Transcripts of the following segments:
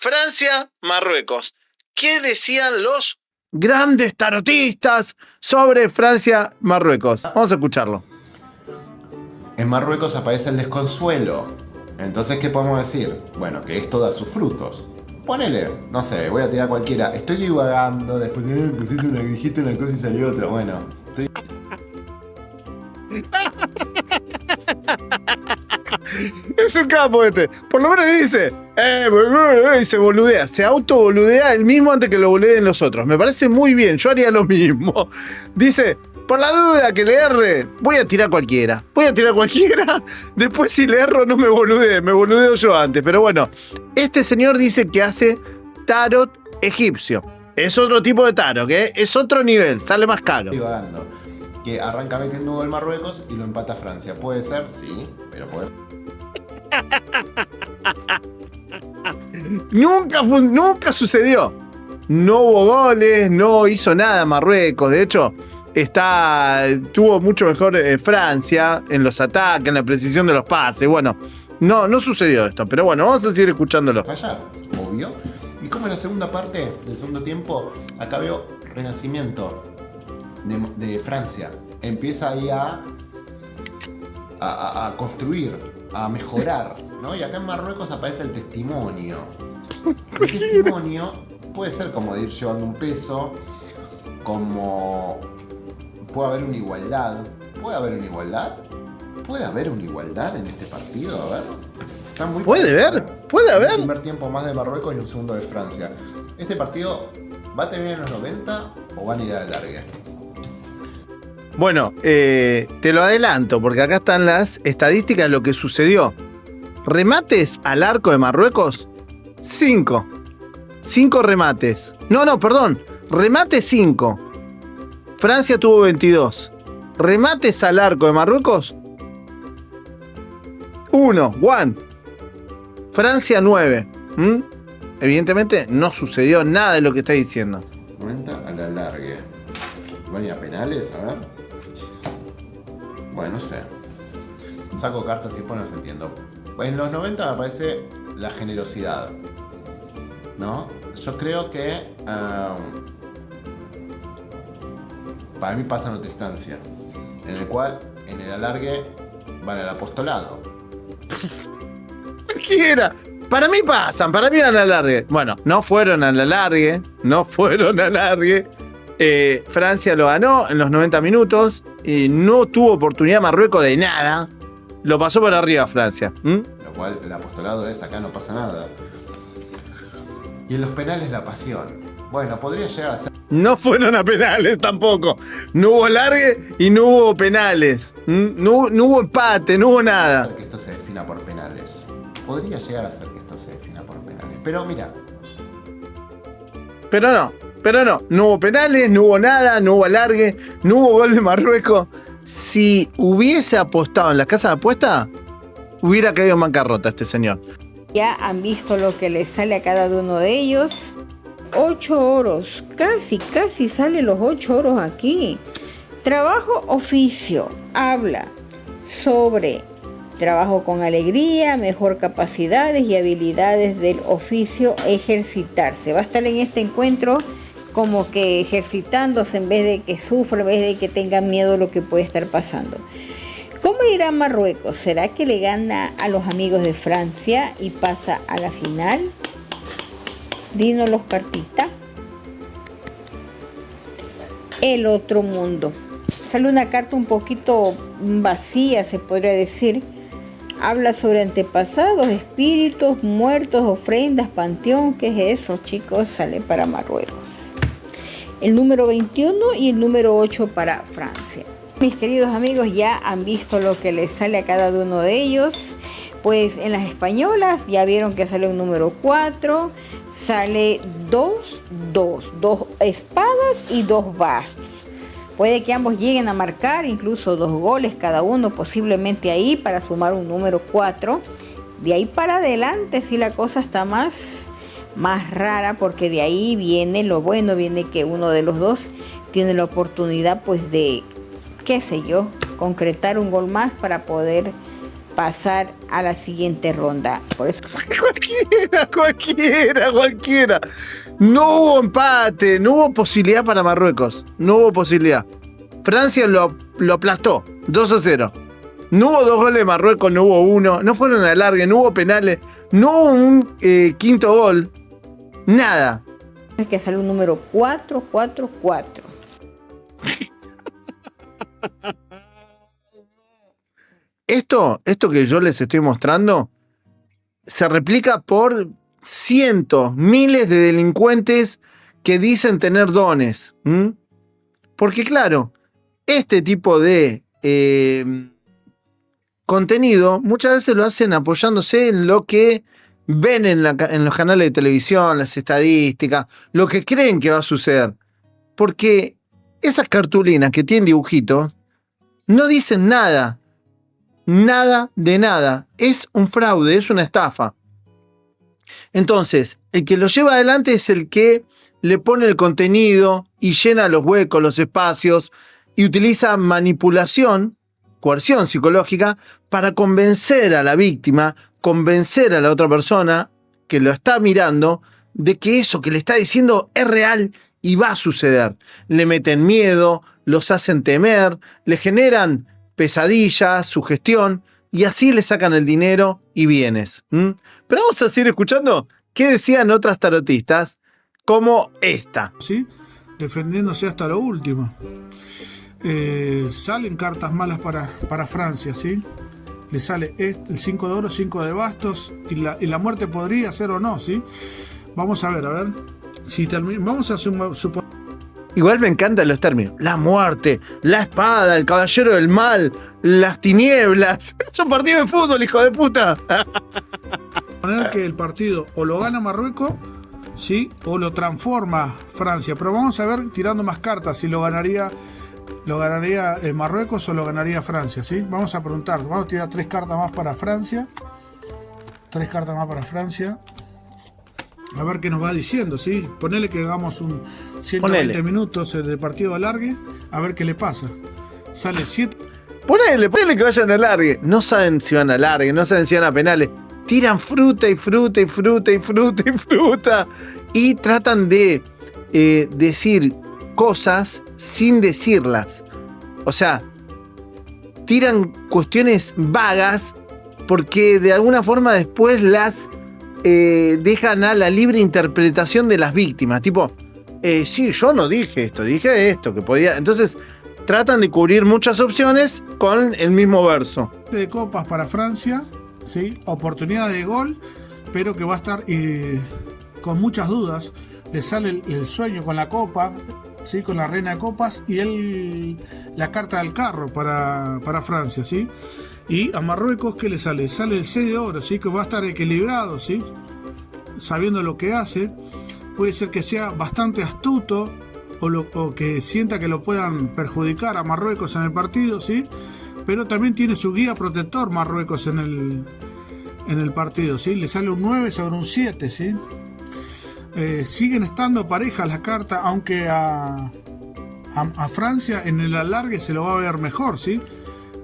Francia-Marruecos. ¿Qué decían los grandes tarotistas sobre Francia-Marruecos? Vamos a escucharlo. En Marruecos aparece el desconsuelo. Entonces, ¿qué podemos decir? Bueno, que esto da sus frutos. Ponele, no sé, voy a tirar cualquiera. Estoy divagando, después pusiste una, dijiste una cosa y salió otra. Bueno, estoy... Es un capo este. Por lo menos dice, y se boludea. Se autoboludea él mismo antes que lo boludeen los otros. Me parece muy bien, yo haría lo mismo. Dice, por la duda que le erre, voy a tirar cualquiera. Después si le erro no me boludeo yo antes. Pero bueno, este señor dice que hace tarot egipcio. Es otro tipo de tarot, ¿eh? Es otro nivel, sale más caro. Divagando. Que arranca metiendo gol Marruecos y lo empata Francia. ¿Puede ser? Sí, pero puede. Nunca sucedió. No hubo goles, no hizo nada Marruecos. De hecho, tuvo mucho mejor Francia en los ataques, en la precisión de los pases. Bueno, no sucedió esto. Pero bueno, vamos a seguir escuchándolo. Fallar, obvio. Y como en la segunda parte del segundo tiempo, acá veo renacimiento de Francia. Empieza ahí a construir, a mejorar, ¿no? Y acá en Marruecos aparece el testimonio. El testimonio puede ser como de ir llevando un peso, como puede haber una igualdad. ¿Puede haber una igualdad? ¿Puede haber una igualdad en este partido? A ver. Está muy ¿Puede haber? El primer tiempo más de Marruecos y un segundo de Francia. ¿Este partido va a terminar en los 90 o van a ir a alargue? Bueno, te lo adelanto, porque acá están las estadísticas de lo que sucedió. Remates al arco de Marruecos, 5. 5 remates. Perdón. Remates 5. Francia tuvo 22. Remates al arco de Marruecos, 1. Francia 9. Evidentemente no sucedió nada de lo que está diciendo. 90 a la largue. ¿Van a ir a penales? A ver. Bueno, no sé. Saco cartas y después no se entiendo. En los 90 me parece la generosidad, ¿no? Yo creo que para mí pasa en otra instancia, en el cual en el alargue van al apostolado. Cualquiera. Para mí pasan, para mí van al alargue. Bueno, no fueron al alargue. Francia lo ganó en los 90 minutos. Y no tuvo oportunidad Marruecos de nada. Lo pasó por arriba Francia. Lo cual el apostolado es acá no pasa nada. Y en los penales la pasión. Bueno, podría llegar a ser... No fueron a penales tampoco. No hubo alargue y no hubo penales. No hubo empate, no hubo nada. Que esto se defina por penales. Podría llegar a ser que esto se defina por penales. Pero mira. Pero no hubo penales, no hubo nada, no hubo alargue, no hubo gol de Marruecos. Si hubiese apostado en la casa de apuesta, hubiera caído en bancarrota este señor. Ya han visto lo que les sale a cada uno de ellos. 8 oros, casi salen los 8 oros aquí. Trabajo oficio, habla sobre trabajo con alegría, mejor capacidades y habilidades del oficio, ejercitarse. Va a estar en este encuentro como que ejercitándose en vez de que sufra, en vez de que tenga miedo de lo que puede estar pasando. ¿Cómo irá Marruecos? ¿Será que le gana a los amigos de Francia y pasa a la final? Dinos los cartitas. El otro mundo. Sale una carta un poquito vacía, se podría decir. Habla sobre antepasados, espíritus, muertos, ofrendas, panteón. ¿Qué es eso, chicos? Sale para Marruecos. El número 21 y el número 8 para Francia. Mis queridos amigos, ya han visto lo que les sale a cada uno de ellos. Pues en las españolas ya vieron que sale un número 4. Sale 2 espadas y 2 bastos. Puede que ambos lleguen a marcar incluso 2 goles cada uno, posiblemente ahí, para sumar un número 4. De ahí para adelante sí la cosa está más rara, porque de ahí viene lo bueno, viene que uno de los dos tiene la oportunidad pues de, qué sé yo, concretar un gol más para poder pasar a la siguiente ronda. Por eso Cualquiera. No hubo empate, no hubo posibilidad para Marruecos. No hubo posibilidad. Francia lo aplastó, 2-0. No hubo 2 goles de Marruecos, no hubo 1. No fueron a alargue, no hubo penales. No hubo un quinto gol. Nada. es que sale un número 444. Esto que yo les estoy mostrando se replica por cientos, miles de delincuentes que dicen tener dones. Porque claro, este tipo de contenido muchas veces lo hacen apoyándose en lo que ven en los canales de televisión, las estadísticas, lo que creen que va a suceder. Porque esas cartulinas que tienen dibujitos no dicen nada. Nada de nada. Es un fraude, es una estafa. Entonces, el que lo lleva adelante es el que le pone el contenido y llena los huecos, los espacios y utiliza manipulación, coerción psicológica para convencer a la víctima, convencer a la otra persona que lo está mirando de que eso que le está diciendo es real y va a suceder. Le meten miedo, los hacen temer, le generan pesadillas, sugestión, y así le sacan el dinero y bienes. Pero vamos a seguir escuchando qué decían otras tarotistas, como esta. ¿Sí? Defendiéndose hasta lo último. Salen cartas malas para Francia, ¿sí? Le sale el 5 de oro, 5 de bastos, y la muerte podría ser o no, ¿sí? Vamos a ver. Si vamos a suponer. Igual me encantan los términos. La muerte, la espada, el caballero del mal, las tinieblas. Es un partido de fútbol, hijo de puta. Poner que el partido o lo gana Marruecos, ¿sí? O lo transforma Francia. Pero vamos a ver, tirando más cartas, si lo ganaría Marruecos o lo ganaría Francia, ¿sí? Vamos a preguntar. Vamos a tirar 3 cartas más para Francia. 3 cartas más para Francia. A ver qué nos va diciendo, ¿sí? Ponele que hagamos un 120 minutos de partido alargue, a ver qué le pasa. Sale 7. Ponele que vayan a alargue. No saben si van a alargue, no saben si van a penales. Tiran fruta y fruta y fruta y fruta y fruta. Y tratan de decir cosas sin decirlas. O sea, tiran cuestiones vagas porque de alguna forma después las dejan a la libre interpretación de las víctimas. Tipo, sí, yo no dije esto, que podía. Entonces, tratan de cubrir muchas opciones con el mismo verso. De copas para Francia, ¿sí? Oportunidad de gol, pero que va a estar con muchas dudas. Le sale el sueño con la copa, ¿sí? Con la reina de copas y la carta del carro para Francia, ¿sí? Y a Marruecos, ¿qué le sale? Sale el 6 de oro, ¿sí? Que va a estar equilibrado, ¿sí? Sabiendo lo que hace. Puede ser que sea bastante astuto o que sienta que lo puedan perjudicar a Marruecos en el partido, ¿sí? Pero también tiene su guía protector Marruecos en el partido, ¿sí? Le sale un 9 sobre un 7, ¿sí? Siguen estando parejas las cartas, aunque a Francia en el alargue se lo va a ver mejor, ¿sí?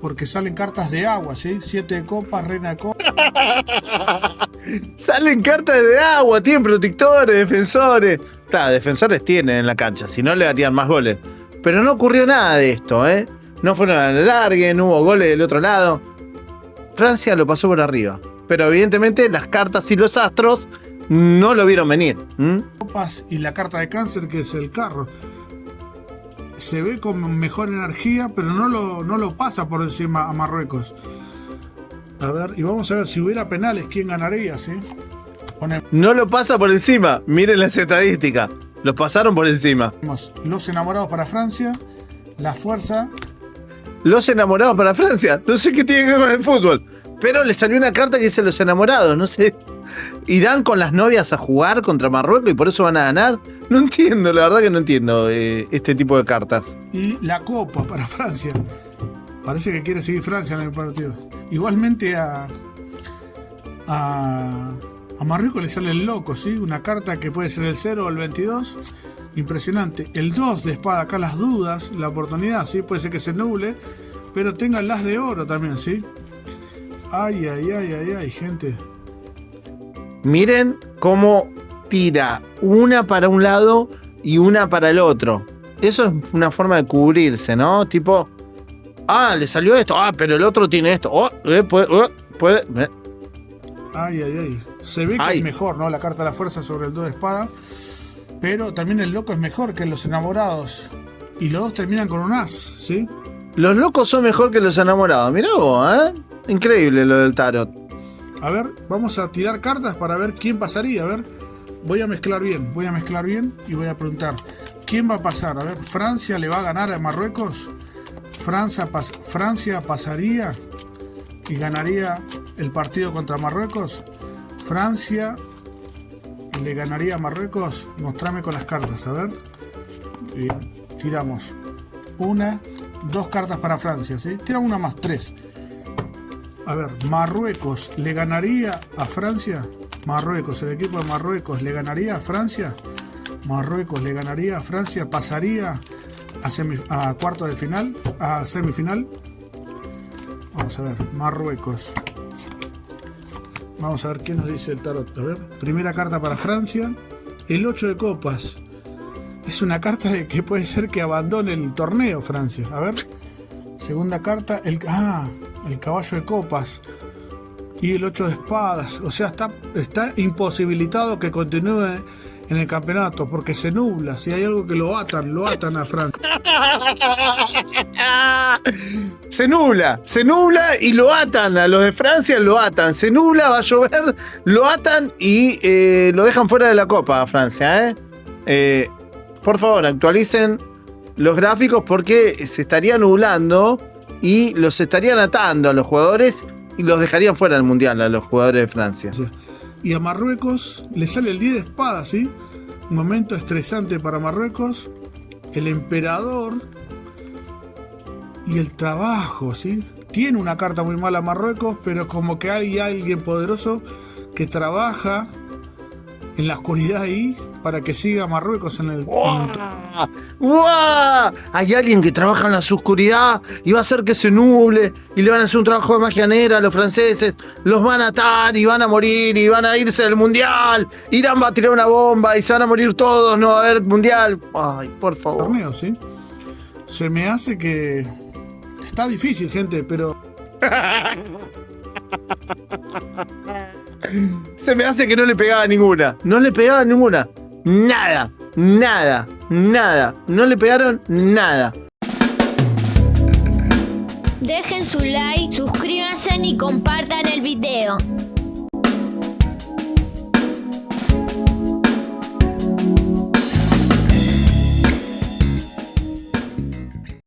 Porque salen cartas de agua, ¿sí? 7 de copas, reina de copas. Salen cartas de agua, tienen protectores, defensores. Claro, defensores tienen en la cancha, si no le darían más goles. Pero no ocurrió nada de esto, ¿eh? No fueron al alargue, no hubo goles del otro lado. Francia lo pasó por arriba. Pero evidentemente las cartas y los astros no lo vieron venir. Copas y la carta de cáncer, que es el carro. Se ve con mejor energía, pero no lo pasa por encima a Marruecos. A ver, y vamos a ver si hubiera penales, ¿quién ganaría? ¿Sí? No lo pasa por encima. Miren las estadísticas. Los pasaron por encima. Los enamorados para Francia, la fuerza. Los enamorados para Francia. No sé qué tiene que ver con el fútbol. Pero le salió una carta que dice los enamorados. No sé. ¿Irán con las novias a jugar contra Marruecos y por eso van a ganar? No entiendo, la verdad que no entiendo este tipo de cartas. Y la copa para Francia. Parece que quiere seguir Francia en el partido. Igualmente a Marruecos le sale el loco, ¿sí? Una carta que puede ser el 0 o el 22. Impresionante. El 2 de espada, acá las dudas, la oportunidad, ¿sí? Puede ser que se nuble, pero tenga el as de oro también, ¿sí? Ay, gente. Miren cómo tira una para un lado y una para el otro. Eso es una forma de cubrirse, ¿no? Tipo, le salió esto, pero el otro tiene esto. Puede. Ay. Se ve que es mejor, ¿no? La carta de la fuerza sobre el 2 de espada. Pero también el loco es mejor que los enamorados. Y los dos terminan con un as, ¿sí? Los locos son mejor que los enamorados. Mirá vos, ¿eh? Increíble lo del tarot. A ver, vamos a tirar cartas para ver quién pasaría. A ver, voy a mezclar bien y voy a preguntar. ¿Quién va a pasar? A ver, ¿Francia le va a ganar a Marruecos? ¿Francia pasaría y ganaría el partido contra Marruecos? ¿Francia le ganaría a Marruecos? Mostrame con las cartas, a ver. Bien, tiramos. 1, 2 cartas para Francia, ¿sí? Tira una más, 3. A ver, ¿Marruecos le ganaría a Francia? Marruecos, el equipo de Marruecos le ganaría a Francia. Marruecos le ganaría a Francia, pasaría a cuarto de final, a semifinal. Vamos a ver, Marruecos. Vamos a ver qué nos dice el tarot. A ver, primera carta para Francia, el 8 de copas. Es una carta de que puede ser que abandone el torneo Francia. A ver, segunda carta, el caballo de copas y el 8 de espadas. O sea, está imposibilitado que continúe en el campeonato porque se nubla. Si hay algo que lo atan a Francia. Se nubla y lo atan. A los de Francia lo atan. Se nubla, va a llover, lo atan y lo dejan fuera de la copa a Francia. Por favor, actualicen los gráficos porque se estaría nublando y los estarían atando a los jugadores y los dejarían fuera del mundial a los jugadores de Francia. Sí. Y a Marruecos le sale el 10 de espadas, ¿sí? Un momento estresante para Marruecos. El emperador y el trabajo, ¿sí? Tiene una carta muy mala Marruecos, pero como que hay alguien poderoso que trabaja en la oscuridad ahí para que siga Marruecos en el... ¡Guau! Hay alguien que trabaja en la oscuridad y va a hacer que se nuble y le van a hacer un trabajo de magia negra a los franceses, los van a atar y van a morir y van a irse del mundial. Irán va a tirar una bomba y se van a morir todos, no va a haber mundial. Ay, por favor. Torneo, ¿sí? Se me hace que... Está difícil, gente, pero... Se me hace que no le pegaba ninguna. No le pegaba ninguna. Nada. No le pegaron nada. Dejen su like, suscríbanse y compartan el video.